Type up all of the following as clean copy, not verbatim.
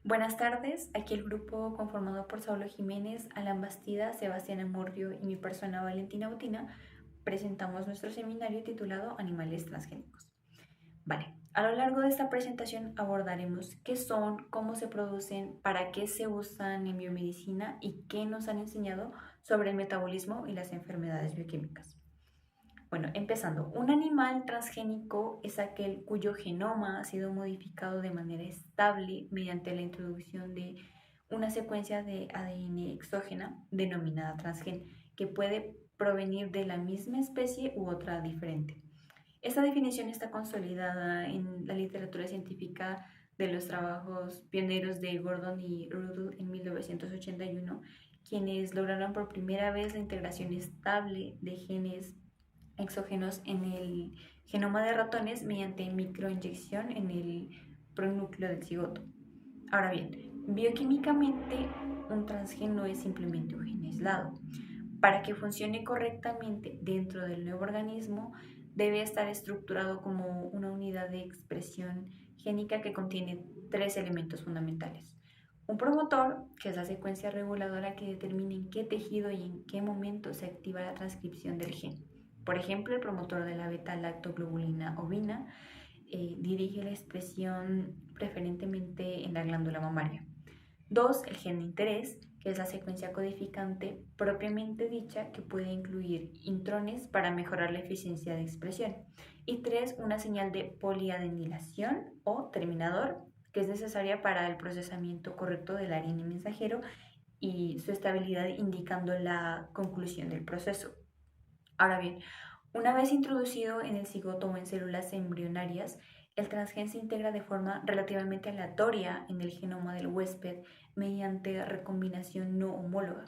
Buenas tardes, aquí el grupo conformado por Saulo Jiménez, Alan Bastida, Sebastián Amordio y mi persona Valentina Utina presentamos nuestro seminario titulado Animales transgénicos. Vale, a lo largo de esta presentación abordaremos qué son, cómo se producen, para qué se usan en biomedicina y qué nos han enseñado sobre el metabolismo y las enfermedades bioquímicas. Bueno, empezando, un animal transgénico es aquel cuyo genoma ha sido modificado de manera estable mediante la introducción de una secuencia de ADN exógena denominada transgen, que puede provenir de la misma especie u otra diferente. Esta definición está consolidada en la literatura científica de los trabajos pioneros de Gordon y Rudel en 1981, quienes lograron por primera vez la integración estable de genes exógenos en el genoma de ratones mediante microinyección en el pronúcleo del cigoto. Ahora bien, bioquímicamente un transgen no es simplemente un gen aislado. Para que funcione correctamente dentro del nuevo organismo, debe estar estructurado como una unidad de expresión génica que contiene tres elementos fundamentales. Un promotor, que es la secuencia reguladora que determina en qué tejido y en qué momento se activa la transcripción del gen. Por ejemplo, el promotor de la beta-lactoglobulina ovina dirige la expresión preferentemente en la glándula mamaria. 2. El gen de interés, que es la secuencia codificante propiamente dicha que puede incluir intrones para mejorar la eficiencia de expresión. Y 3. Una señal de poliadenilación o terminador, que es necesaria para el procesamiento correcto del ARN mensajero y su estabilidad indicando la conclusión del proceso. Ahora bien, una vez introducido en el cigoto o en células embrionarias, el transgen se integra de forma relativamente aleatoria en el genoma del huésped mediante recombinación no homóloga.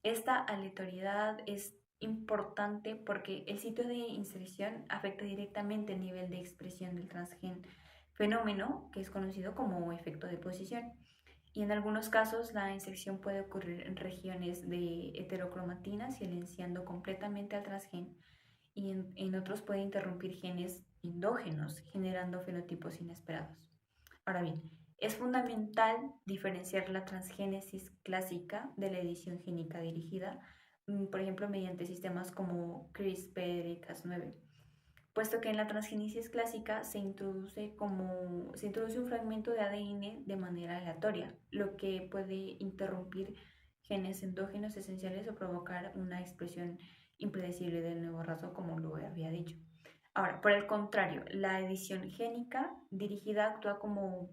Esta aleatoriedad es importante porque el sitio de inserción afecta directamente el nivel de expresión del transgen, fenómeno que es conocido como efecto de posición. Y en algunos casos la inserción puede ocurrir en regiones de heterocromatina, silenciando completamente al transgen, y en otros puede interrumpir genes endógenos, generando fenotipos inesperados. Ahora bien, es fundamental diferenciar la transgénesis clásica de la edición génica dirigida, por ejemplo, mediante sistemas como CRISPR y Cas9, puesto que en la transgénesis clásica se introduce un fragmento de ADN de manera aleatoria, lo que puede interrumpir genes endógenos esenciales o provocar una expresión impredecible del nuevo rasgo, como lo había dicho. Ahora, por el contrario, la edición génica dirigida actúa como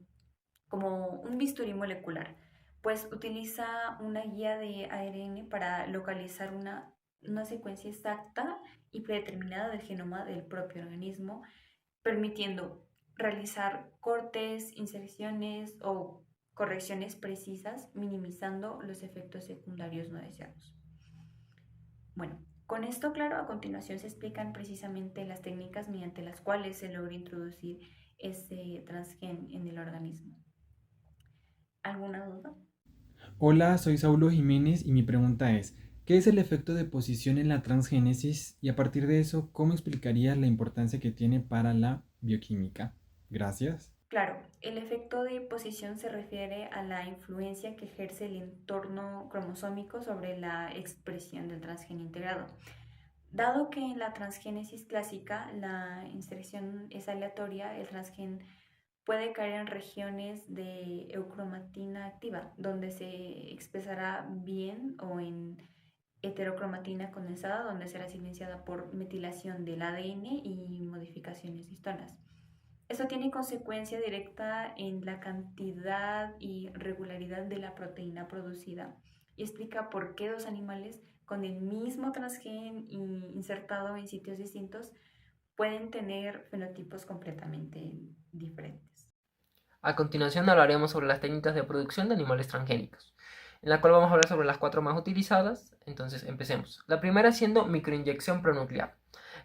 un bisturí molecular, pues utiliza una guía de ARN para localizar una secuencia exacta y predeterminada del genoma del propio organismo, permitiendo realizar cortes, inserciones o correcciones precisas, minimizando los efectos secundarios no deseados. Bueno, con esto claro, a continuación se explican precisamente las técnicas mediante las cuales se logra introducir ese transgen en el organismo. ¿Alguna duda? Hola, soy Saulo Jiménez y mi pregunta es, ¿qué es el efecto de posición en la transgénesis? Y a partir de eso, ¿cómo explicarías la importancia que tiene para la bioquímica? Gracias. Claro, el efecto de posición se refiere a la influencia que ejerce el entorno cromosómico sobre la expresión del transgen integrado. Dado que en la transgénesis clásica la inserción es aleatoria, el transgen puede caer en regiones de eucromatina activa, donde se expresará bien, o en heterocromatina condensada, donde será silenciada por metilación del ADN y modificaciones histonas. Esto tiene consecuencia directa en la cantidad y regularidad de la proteína producida y explica por qué dos animales con el mismo transgen insertado en sitios distintos pueden tener fenotipos completamente diferentes. A continuación hablaremos sobre las técnicas de producción de animales transgénicos, en la cual vamos a hablar sobre las 4 más utilizadas. Entonces empecemos. La primera siendo microinyección pronuclear.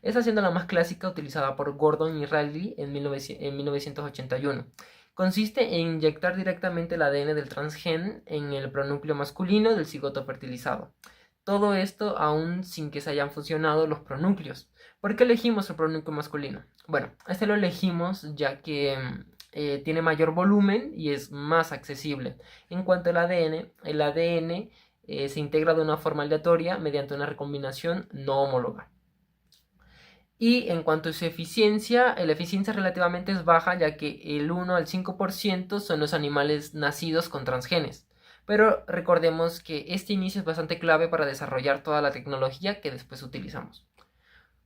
Esta siendo la más clásica, utilizada por Gordon y Riley en 1981. Consiste en inyectar directamente el ADN del transgen en el pronúcleo masculino del cigoto fertilizado. Todo esto aún sin que se hayan fusionado los pronúcleos. ¿Por qué elegimos el pronúcleo masculino? Bueno, este lo elegimos ya que tiene mayor volumen y es más accesible. En cuanto al ADN, el ADN se integra de una forma aleatoria mediante una recombinación no homóloga. Y en cuanto a su eficiencia, la eficiencia relativamente es baja, ya que el 1 al 5% son los animales nacidos con transgenes. Pero recordemos que este inicio es bastante clave para desarrollar toda la tecnología que después utilizamos.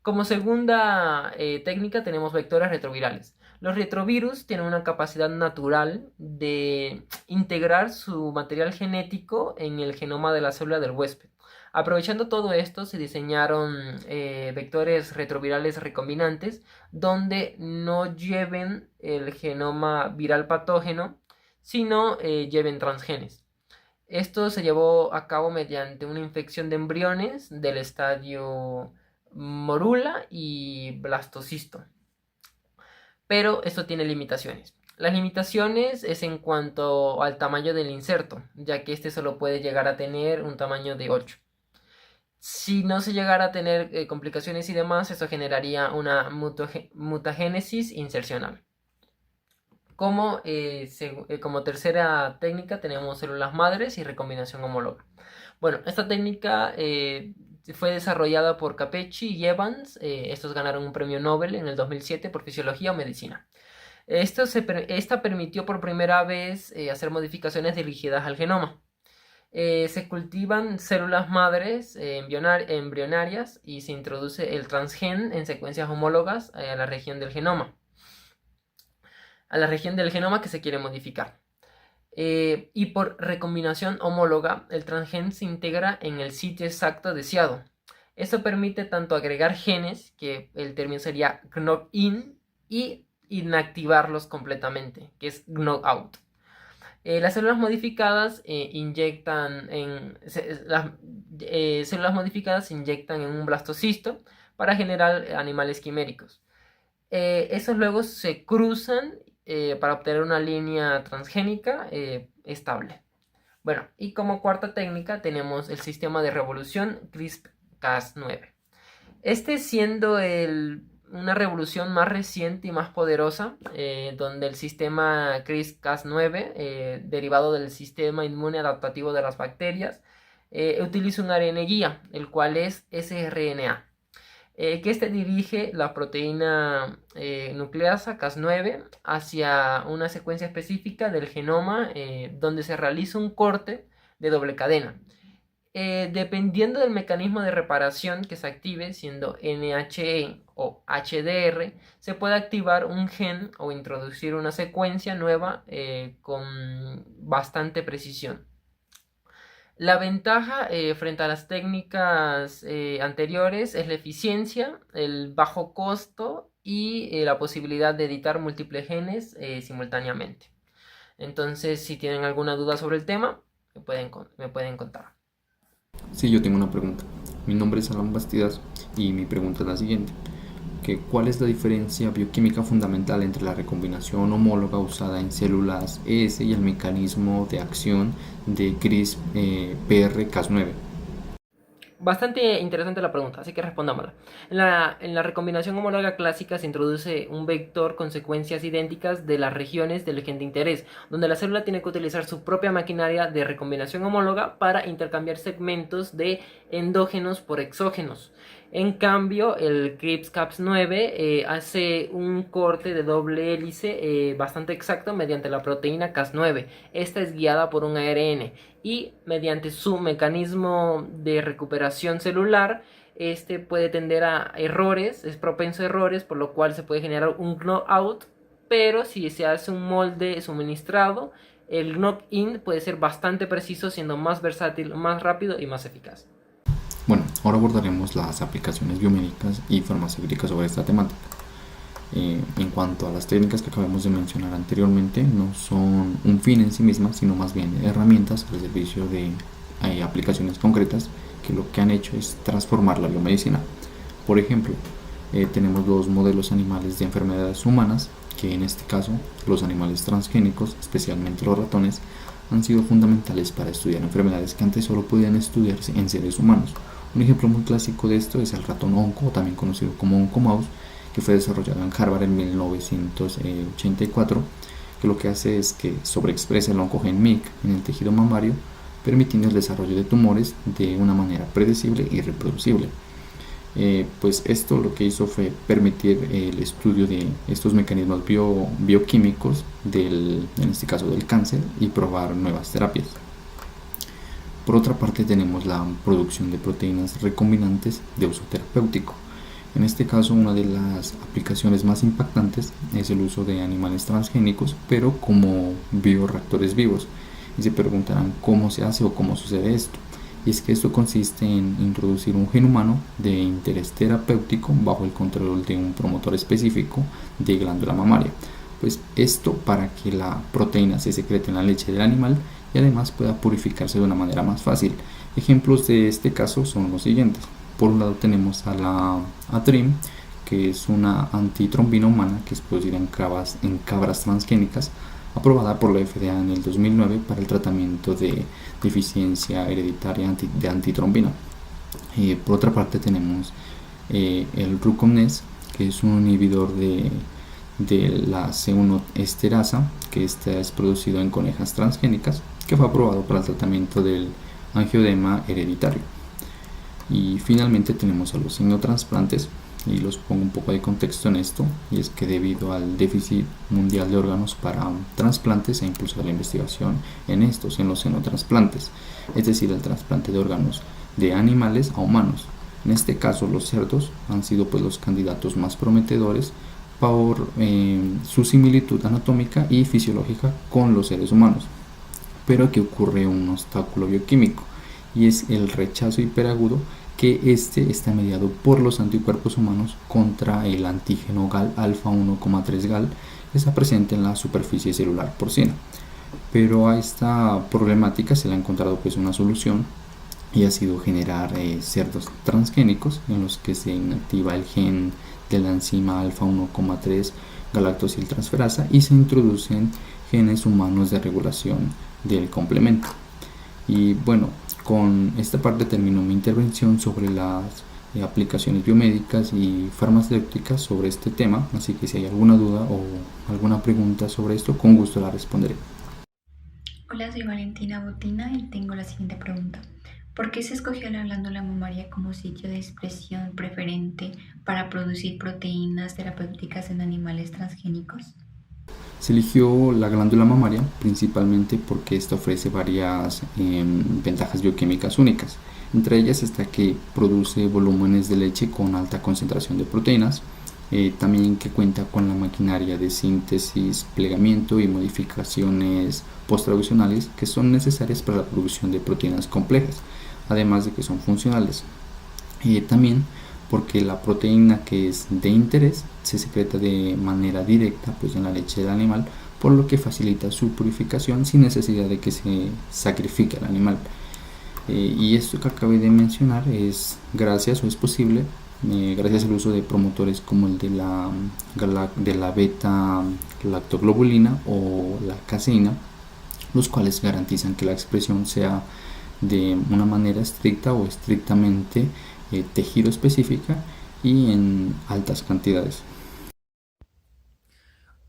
Como segunda técnica tenemos vectores retrovirales. Los retrovirus tienen una capacidad natural de integrar su material genético en el genoma de la célula del huésped. Aprovechando todo esto, se diseñaron vectores retrovirales recombinantes donde no lleven el genoma viral patógeno, sino lleven transgenes. Esto se llevó a cabo mediante una infección de embriones del estadio morula y blastocisto. Pero esto tiene limitaciones. Las limitaciones es en cuanto al tamaño del inserto, ya que este solo puede llegar a tener un tamaño de 8. Si no se llegara a tener complicaciones y demás, esto generaría una mutagénesis insercional. Como tercera técnica tenemos células madres y recombinación homóloga. Bueno, esta técnica fue desarrollada por Capecchi y Evans. Estos ganaron un premio Nobel en el 2007 por fisiología o medicina. Esta permitió por primera vez hacer modificaciones dirigidas al genoma. Se cultivan células madres embrionarias y se introduce el transgen en secuencias homólogas a la región del genoma. Que se quiere modificar. Y por recombinación homóloga, el transgen se integra en el sitio exacto deseado. Esto permite tanto agregar genes, que el término sería knock-in, y inactivarlos completamente, que es knock-out. Las células modificadas inyectan en un blastocisto para generar animales quiméricos. Estos luego se cruzan para obtener una línea transgénica estable. Bueno, y como cuarta técnica tenemos el sistema de revolución CRISPR-Cas9. Este siendo una revolución más reciente y más poderosa, donde el sistema CRISPR-Cas9, derivado del sistema inmune adaptativo de las bacterias, utiliza un ARN guía, el cual es sRNA. Que este dirige la proteína nucleasa Cas9 hacia una secuencia específica del genoma donde se realiza un corte de doble cadena. Dependiendo del mecanismo de reparación que se active, siendo NHE o HDR, se puede activar un gen o introducir una secuencia nueva con bastante precisión. La ventaja frente a las técnicas anteriores es la eficiencia, el bajo costo y la posibilidad de editar múltiples genes simultáneamente. Entonces, si tienen alguna duda sobre el tema, me pueden contar. Sí, yo tengo una pregunta. Mi nombre es Alan Bastidas y mi pregunta es la siguiente. ¿Cuál es la diferencia bioquímica fundamental entre la recombinación homóloga usada en células ES y el mecanismo de acción de CRISPR-Cas9? Bastante interesante la pregunta, así que respondámosla. En la recombinación homóloga clásica se introduce un vector con secuencias idénticas de las regiones del gen de interés, donde la célula tiene que utilizar su propia maquinaria de recombinación homóloga para intercambiar segmentos de endógenos por exógenos. En cambio, el CRISPR-Cas9 hace un corte de doble hélice bastante exacto mediante la proteína Cas9. Esta es guiada por un ARN y mediante su mecanismo de recuperación celular, este puede tender a errores, es propenso a errores, por lo cual se puede generar un knock-out, pero si se hace un molde suministrado, el knock-in puede ser bastante preciso, siendo más versátil, más rápido y más eficaz. Bueno, ahora abordaremos las aplicaciones biomédicas y farmacéuticas sobre esta temática. En cuanto a las técnicas que acabamos de mencionar anteriormente, no son un fin en sí mismas, sino más bien herramientas al servicio de aplicaciones concretas que lo que han hecho es transformar la biomedicina. Por ejemplo, tenemos dos modelos animales de enfermedades humanas, que en este caso los animales transgénicos, especialmente los ratones, han sido fundamentales para estudiar enfermedades que antes solo podían estudiarse en seres humanos. Un ejemplo muy clásico de esto es el ratón onco, también conocido como oncomouse, que fue desarrollado en Harvard en 1984 que lo que hace es que sobreexpresa el oncogen MYC en el tejido mamario, permitiendo el desarrollo de tumores de una manera predecible y reproducible. Pues esto lo que hizo fue permitir el estudio de estos mecanismos bioquímicos en este caso del cáncer, y probar nuevas terapias. Por otra parte, tenemos la producción de proteínas recombinantes de uso terapéutico. En este caso, una de las aplicaciones más impactantes es el uso de animales transgénicos, pero como bioreactores vivos. Y se preguntarán cómo se hace o cómo sucede esto. Y es que esto consiste en introducir un gen humano de interés terapéutico bajo el control de un promotor específico de glándula mamaria. Pues esto para que la proteína se secrete en la leche del animal y además pueda purificarse de una manera más fácil. Ejemplos de este caso son los siguientes. Por un lado tenemos a la ATRIM, que es una antitrombina humana que es producida en cabras transgénicas, aprobada por la FDA en el 2009 para el tratamiento de deficiencia hereditaria de antitrombina. Por otra parte tenemos el Ruconest, que es un inhibidor de la C1 esterasa, que esta es producido en conejas transgénicas, que fue aprobado para el tratamiento del angioedema hereditario. Y finalmente tenemos a los xenotransplantes, y los pongo un poco de contexto en esto, y es que debido al déficit mundial de órganos para trasplantes se ha impulsado la investigación en los xenotransplantes, es decir, el trasplante de órganos de animales a humanos. En este caso los cerdos han sido pues los candidatos más prometedores por su similitud anatómica y fisiológica con los seres humanos. Pero aquí ocurre un obstáculo bioquímico, y es el rechazo hiperagudo, que este está mediado por los anticuerpos humanos contra el antígeno GAL alfa 1,3 GAL, que está presente en la superficie celular porcina. Pero a esta problemática se le ha encontrado pues una solución, y ha sido generar cerdos transgénicos en los que se inactiva el gen de la enzima alfa 1,3 galactosiltransferasa y se introducen genes humanos de regulación del complemento. Y bueno, con esta parte termino mi intervención sobre las aplicaciones biomédicas y farmacéuticas sobre este tema, así que si hay alguna duda o alguna pregunta sobre esto, con gusto la responderé. Hola, soy Valentina Botina y tengo la siguiente pregunta. ¿Por qué se escogió la glándula mamaria como sitio de expresión preferente para producir proteínas terapéuticas en animales transgénicos? Se eligió la glándula mamaria principalmente porque esta ofrece varias ventajas bioquímicas únicas. Entre ellas está que produce volúmenes de leche con alta concentración de proteínas, también que cuenta con la maquinaria de síntesis, plegamiento y modificaciones posttraduccionales que son necesarias para la producción de proteínas complejas, además de que son funcionales. También porque la proteína que es de interés se secreta de manera directa pues en la leche del animal, por lo que facilita su purificación sin necesidad de que se sacrifique al animal. Y esto que acabé de mencionar es posible gracias al uso de promotores como el de la beta lactoglobulina o la caseína, los cuales garantizan que la expresión sea de una manera estricta o estrictamente tejido específica y en altas cantidades.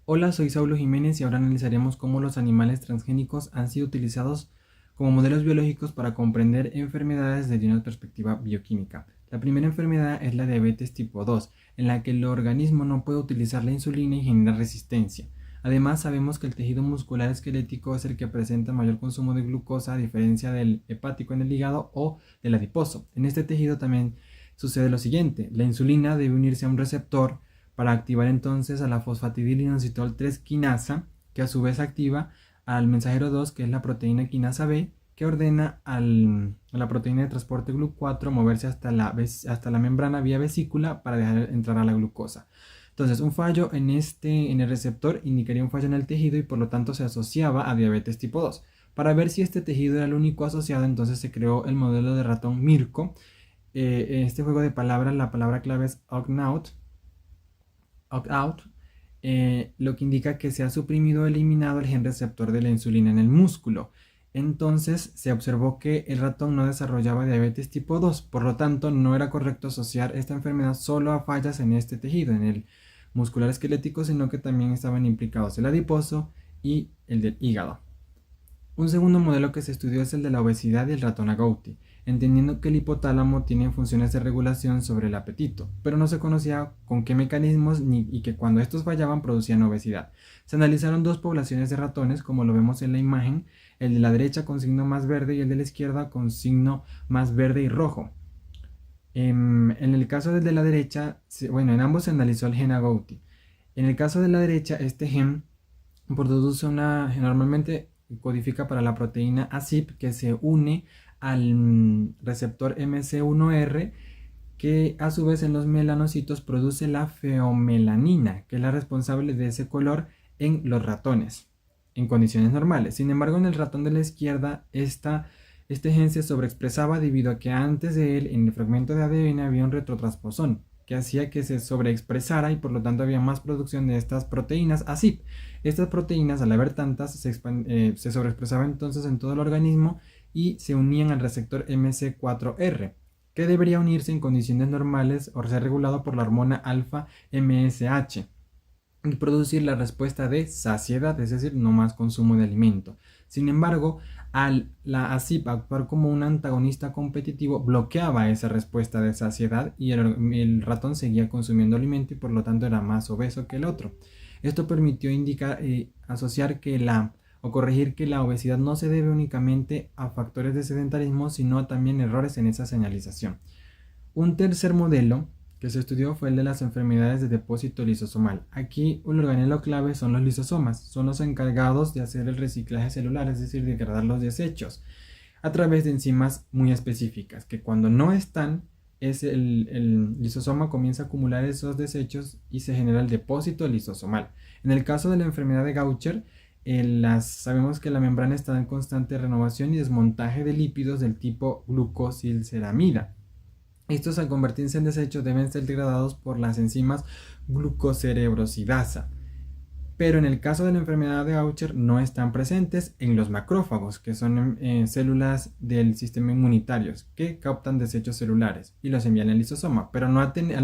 Hola, soy Saulo Jiménez y ahora analizaremos cómo los animales transgénicos han sido utilizados como modelos biológicos para comprender enfermedades desde una perspectiva bioquímica. La primera enfermedad es la diabetes tipo 2, en la que el organismo no puede utilizar la insulina y genera resistencia. Además, sabemos que el tejido muscular esquelético es el que presenta mayor consumo de glucosa, a diferencia del hepático en el hígado o del adiposo. En este tejido también sucede lo siguiente: la insulina debe unirse a un receptor para activar entonces a la fosfatidilinositol 3 quinasa, que a su vez activa al mensajero 2, que es la proteína quinasa B, que ordena a la proteína de transporte GLUC4 moverse hasta la membrana vía vesícula para dejar entrar a la glucosa. Entonces, un fallo en el receptor indicaría un fallo en el tejido y por lo tanto se asociaba a diabetes tipo 2. Para ver si este tejido era el único asociado, entonces se creó el modelo de ratón Mirco. En este juego de palabras, la palabra clave es opt-out, lo que indica que se ha suprimido o eliminado el gen receptor de la insulina en el músculo. Entonces se observó que el ratón no desarrollaba diabetes tipo 2, por lo tanto no era correcto asociar esta enfermedad solo a fallas en este tejido, en el muscular esquelético, sino que también estaban implicados el adiposo y el del hígado. Un segundo modelo que se estudió es el de la obesidad y el ratón agouti, entendiendo que el hipotálamo tiene funciones de regulación sobre el apetito, pero no se conocía con qué mecanismos y que cuando estos fallaban producían obesidad. Se analizaron dos poblaciones de ratones, como lo vemos en la imagen, el de la derecha con signo más verde y el de la izquierda con signo más verde y rojo. En el caso del de la derecha, en ambos se analizó el gen agouti. En el caso de la derecha, este gen normalmente codifica para la proteína ACIP que se une al receptor MC1R, que a su vez en los melanocitos produce la feomelanina, que es la responsable de ese color en los ratones en condiciones normales. Sin embargo, en el ratón de la izquierda este gen se sobreexpresaba debido a que antes de él en el fragmento de ADN había un retrotransposón que hacía que se sobreexpresara y por lo tanto había más producción de estas proteínas ACIP. Estas proteínas, al haber tantas, se sobreexpresaban entonces en todo el organismo y se unían al receptor MC4R, que debería unirse en condiciones normales o ser regulado por la hormona alfa MSH y producir la respuesta de saciedad, es decir, no más consumo de alimento. Sin embargo, la ACIP actuar como un antagonista competitivo bloqueaba esa respuesta de saciedad y el ratón seguía consumiendo alimento y por lo tanto era más obeso que el otro. Esto permitió asociar o corregir que la obesidad no se debe únicamente a factores de sedentarismo, sino también errores en esa señalización. Un tercer modelo que se estudió fue el de las enfermedades de depósito lisosomal. Aquí un organelo clave son los lisosomas, son los encargados de hacer el reciclaje celular, es decir, de degradar los desechos a través de enzimas muy específicas, que cuando no están, el lisosoma comienza a acumular esos desechos y se genera el depósito lisosomal. En el caso de la enfermedad de Gaucher, sabemos que la membrana está en constante renovación y desmontaje de lípidos del tipo glucosilceramida. Estos, al convertirse en desechos, deben ser degradados por las enzimas glucocerebrosidasa. Pero en el caso de la enfermedad de Gaucher no están presentes en los macrófagos, que son células del sistema inmunitario que captan desechos celulares y los envían al lisosoma. Pero al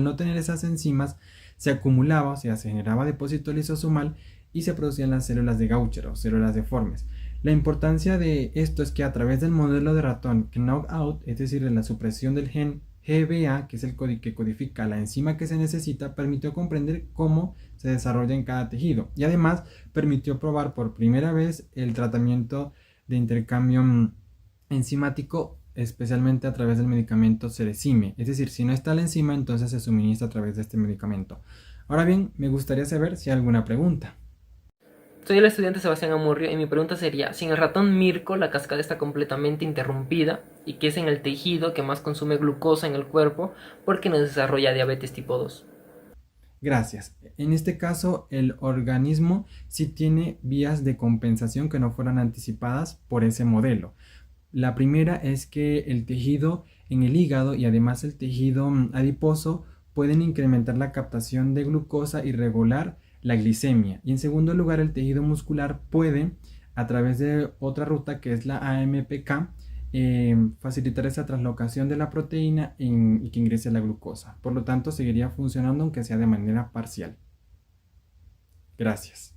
no tener esas enzimas, se acumulaba, o sea, se generaba depósito lisosomal y se producían las células de Gaucher o células deformes. La importancia de esto es que a través del modelo de ratón knockout, es decir, de la supresión del gen GBA, que es el que codifica la enzima que se necesita, permitió comprender cómo se desarrolla en cada tejido y además permitió probar por primera vez el tratamiento de intercambio enzimático, especialmente a través del medicamento Cerecime. Es decir, si no está la enzima, entonces se suministra a través de este medicamento. Ahora bien, me gustaría saber si hay alguna pregunta. Soy el estudiante Sebastián Amurrio y mi pregunta sería, si en el ratón Mirko la cascada está completamente interrumpida y que es en el tejido que más consume glucosa en el cuerpo, ¿por qué no desarrolla diabetes tipo 2? Gracias. En este caso, el organismo sí tiene vías de compensación que no fueron anticipadas por ese modelo. La primera es que el tejido en el hígado y además el tejido adiposo pueden incrementar la captación de glucosa y regular la glicemia. Y en segundo lugar, el tejido muscular puede, a través de otra ruta que es la AMPK, facilitar esa translocación de la proteína y que ingrese la glucosa. Por lo tanto, seguiría funcionando aunque sea de manera parcial. Gracias.